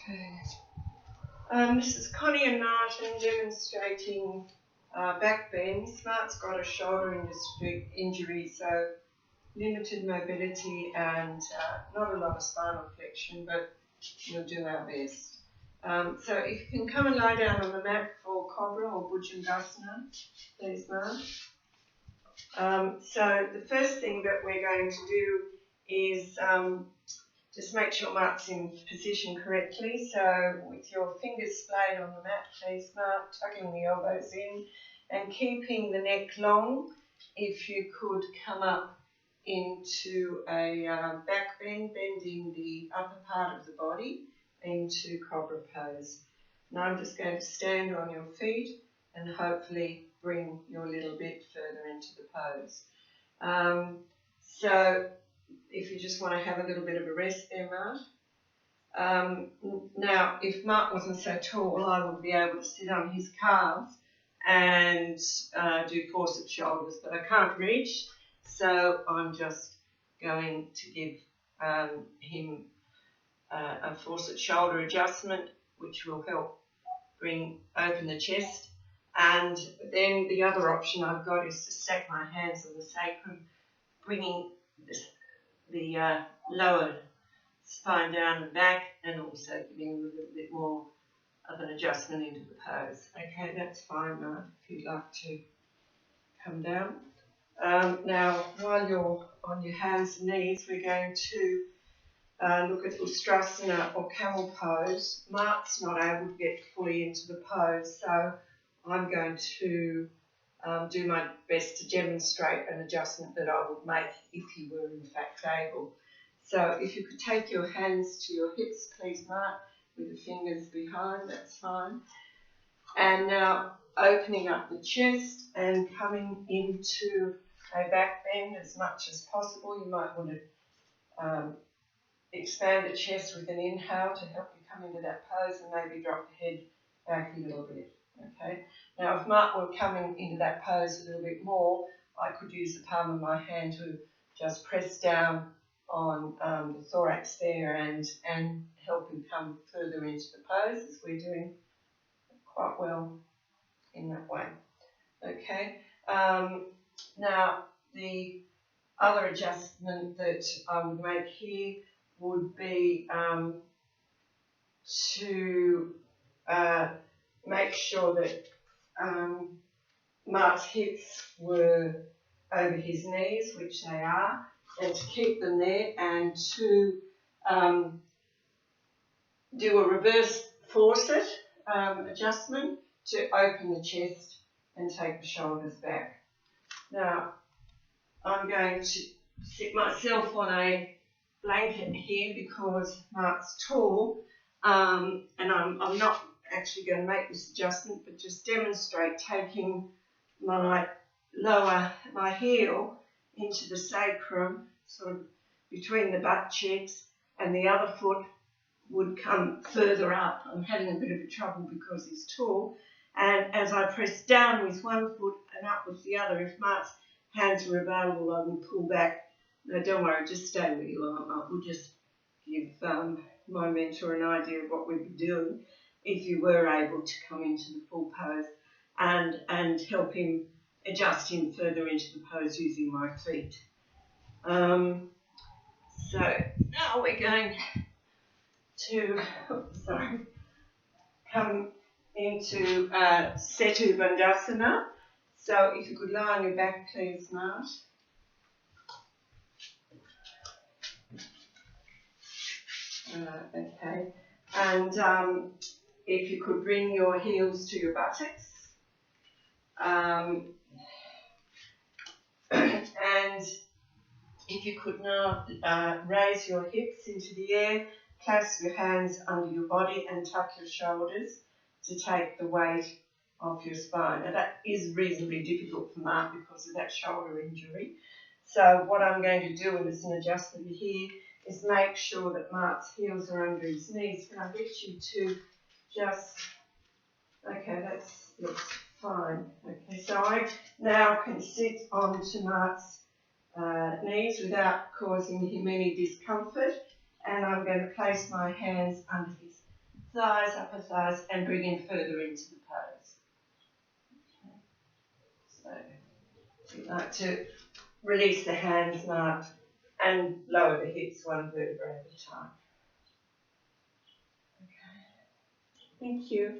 Okay. This is Connie and Martin demonstrating back bends. Mart's got a shoulder injury, so limited mobility and not a lot of spinal flexion, but we'll do our best. So if you can come and lie down on the mat for Cobra or Bhujangasana, please, Mart. So the first thing that we're going to do is just make sure Mart's in position correctly. So with your fingers splayed on the mat, please, Mart, tucking the elbows in and keeping the neck long. If you could come up into a back bend, bending the upper part of the body into Cobra pose. Now I'm just going to stand on your feet and hopefully bring you a little bit further into the pose. So if you just want to have a little bit of a rest there, Mart. Now, if Mart wasn't so tall, I would be able to sit on his calves and do forceps shoulders, but I can't reach, so I'm just going to give him a forceps shoulder adjustment, which will help open the chest. And then the other option I've got is to stack my hands on the sacrum, bringing the lower spine down and back, and also giving a little bit more of an adjustment into the pose. Okay, that's fine, Mart, if you'd like to come down. Now, while you're on your hands and knees, we're going to look at Ustrasana or camel pose. Mart's not able to get fully into the pose, so I'm going to do my best to demonstrate an adjustment that I would make if you were in fact able. So if you could take your hands to your hips, please, Mart, with the fingers behind, that's fine. And now opening up the chest and coming into a back bend as much as possible. You might want to expand the chest with an inhale to help you come into that pose, and maybe drop the head back a little bit. Okay. Now, if Mart were coming into that pose a little bit more, I could use the palm of my hand to just press down on the thorax there and help him come further into the pose, as we're doing quite well in that way. Okay. Now, the other adjustment that I would make here would be to make sure that Mart's hips were over his knees, which they are, and to keep them there, and to do a reverse forcet adjustment to open the chest and take the shoulders back. Now, I'm going to sit myself on a blanket here because Mart's tall, and I'm not actually going to make this adjustment, but just demonstrate taking my heel into the sacrum, sort of between the butt cheeks, and the other foot would come further up. I'm having a bit of trouble because he's tall, and as I press down with one foot and up with the other, if Mart's hands were available, I would pull back. No, don't worry, just stay where you are. I will just give my mentor an idea of what we'd be doing if you were able to come into the full pose, and help him adjust him further into the pose using my feet. So now we're going to come into Setu Bandhasana. So if you could lie on your back, please, Mart. Okay, and if you could bring your heels to your buttocks, and if you could now raise your hips into the air, clasp your hands under your body and tuck your shoulders to take the weight off your spine. Now that is reasonably difficult for Mart because of that shoulder injury. So what I'm going to do as an adjustment here is make sure that Mart's heels are under his knees. Can I get you to just, okay, that looks fine. Okay, so I now can sit onto Mart's knees without causing him any discomfort, and I'm going to place my hands under his thighs, upper thighs, and bring him further into the pose. Okay. So we like to release the hands, Mark, and lower the hips one vertebra at a time. Okay. Thank you.